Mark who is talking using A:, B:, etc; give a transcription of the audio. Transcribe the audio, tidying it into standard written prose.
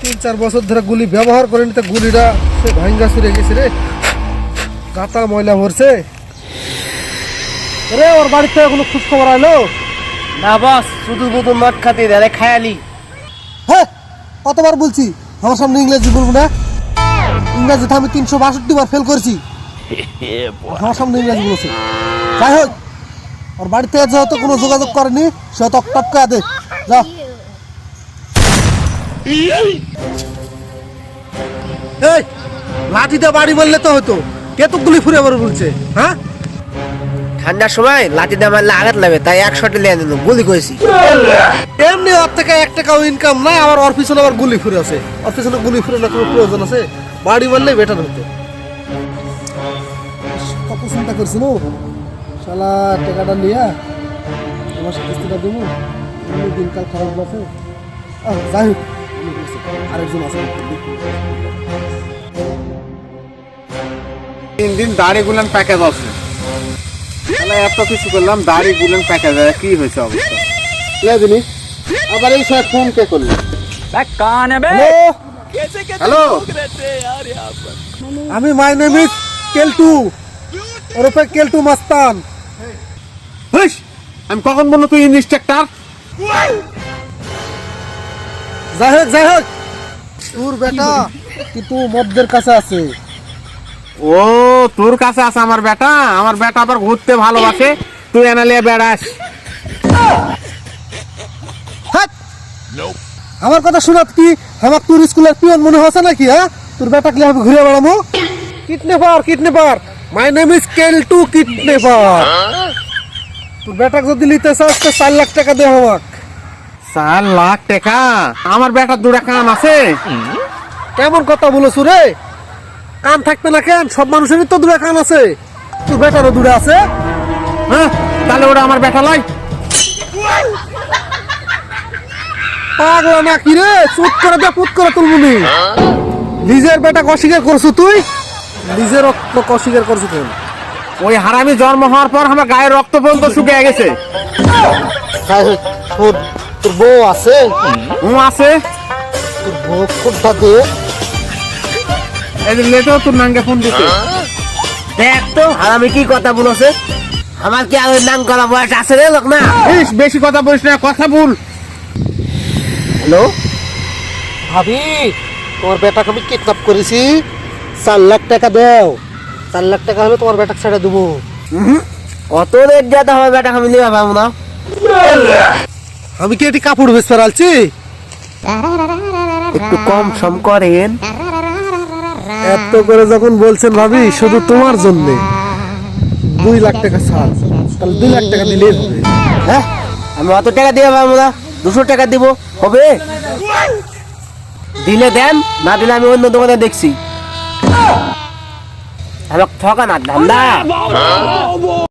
A: 3-4 বছর ধরে গুলি ব্যবহার করেনি, তো গুলিটা সে ভাঙ্গা ছুড়ে গেছে রে, গাতা ময়লা ভরছে রে। ওর বাড়িতে কোনো খোঁজ খবর আইলো
B: না বস, শুধু শুধু মদ খাতে দেয় খায়ালি।
A: হ্যাঁ, কতবার বলছি আমার সামনে ইংরেজি বলবো না। ইংরেজিতে আমি 362 বার ফেল করছি, আমার সামনে ইংরেজি বলেছে। যাই হোক, ওর বাড়িতে যেহেতু কোনো যোগাযোগ করেনি, সে তো টপকা দে যা। এই লাঠিটা বাড়ি বললে তো হতো, কে তো গুলি ফুরে আবার বলছে? হ্যাঁ,
B: ঠান্ডার সময় লাঠি দিয়ে মারলে আঘাত লাগবে, তাই 1 শটে লিয়ে দিল, গুলি করেছি।
A: এমনি ওর থেকে 1 টাকাও ইনকাম নাই, আবার ওর পিছনে আবার গুলি ফুরে আছে। ওর পিছনে গুলি ফুরে না কোনো প্রয়োজন আছে? বাড়ি বললেই বেটার হতো। কত চিন্তা করছি নো, শালা টাকাটা নিয়ে আমার সাথে কিস্তিটা দেবো, দিনকাল খারাপ আছে। যাই হোক, আরেকজন আছে।
C: 3 দিন দাড়ি গুলান প্যাকেজ আছে, তাহলে এত কিছু করলাম, দাড়ি গুলান প্যাকেজ কি হয়েছে অবস্থা? দিনি আবার এই সময় ফোন কে করলো? হ্যালো,
A: আমি মাই নেম ইজ কেলটু, ওরফে কেলটু মাস্তান।
C: আমি কখন বললো তুই ইনস্ট্রাক্টর?
A: যাই হোক, তোর বেটা কিন্তু মদ্যের কাছে আছে।
C: ও, তোর কাছে আছে আমার বেটা? আমার বেটা আবার ঘুরতে ভালোবাসে, তুই এনালিয়া বেড়াস।
A: হাট! আমার কথা শোনাত কি আমার তোর স্কুলের পিয়ন মনে হচ্ছে নাকি? হ্যাঁ, তোর বেটা কি আমি ঘুরে বেড়াবো? Kidnapper, my name is Keltu kidnapper. তোর বেটাকে যদি নিতে চাস তো 4 লাখ টাকা দে আমাক।
C: 4 লাখ টাকা? আমার বেটার 2টা কান আছে।
A: কেমন কথা বলছো রে? কান থাকবে না কেন? সব মানুষেরই তো 2টা কান আছে, তোর বেটারও 2টা আছে।
C: হ্যাঁ, তাহলে ওটা আমার বেটা লাই।
A: পাগলা না কি রে? চুপ করে দে, পুত করে তুলবুনি। নিজের বেটা অস্বীকার করছো তুই? নিজের রক্ত অস্বীকার করছো তুই?
C: ওই হারামি জন্ম হওয়ার পর আমার গায়ের রক্ত পর্যন্ত শুকিয়ে গেছে।
A: তোর বউ আছে?
C: আছে।
A: তোর বউ কোনটা দে?
C: এই যে লেটেও তোর নাঙ্গে ফোন দিতে।
B: দেখ তো হারামি কি কথা বলেছে। আমার কি আর নাম করা বয়স আছে রে লোক না?
C: বেশি কথা বলিস না, কথা বল।
B: হ্যালো
A: ভাবি, তোমার বেটাকে আমি কিডন্যাপ করেছি, 4 লাখ টাকা দাও। 4 লাখ টাকা হলে তোমার বেটাকে ছেড়ে দেবো।
B: কত রেট যেতে হবে বেটা, আমি নিয়ে পাবো না।
A: আমি কি এটি কাপড় বেচতে আলছি?
B: একটু কম সম করেন।
A: এত করে যখন বলছেন ভাবি, শুধু তোমার জন্য 2 লাখ টাকা ছাড়, তাহলে 2 লাখ টাকা দিলেই হবে।
B: হ্যাঁ, আমি অত টাকা দিয়ে পাবো না, 200 টাকা দিব হবে? দিলে দেন, না দিলে আমি অন্য দোকানে দেখছি। আমাকে ঠকা না ধান্দা।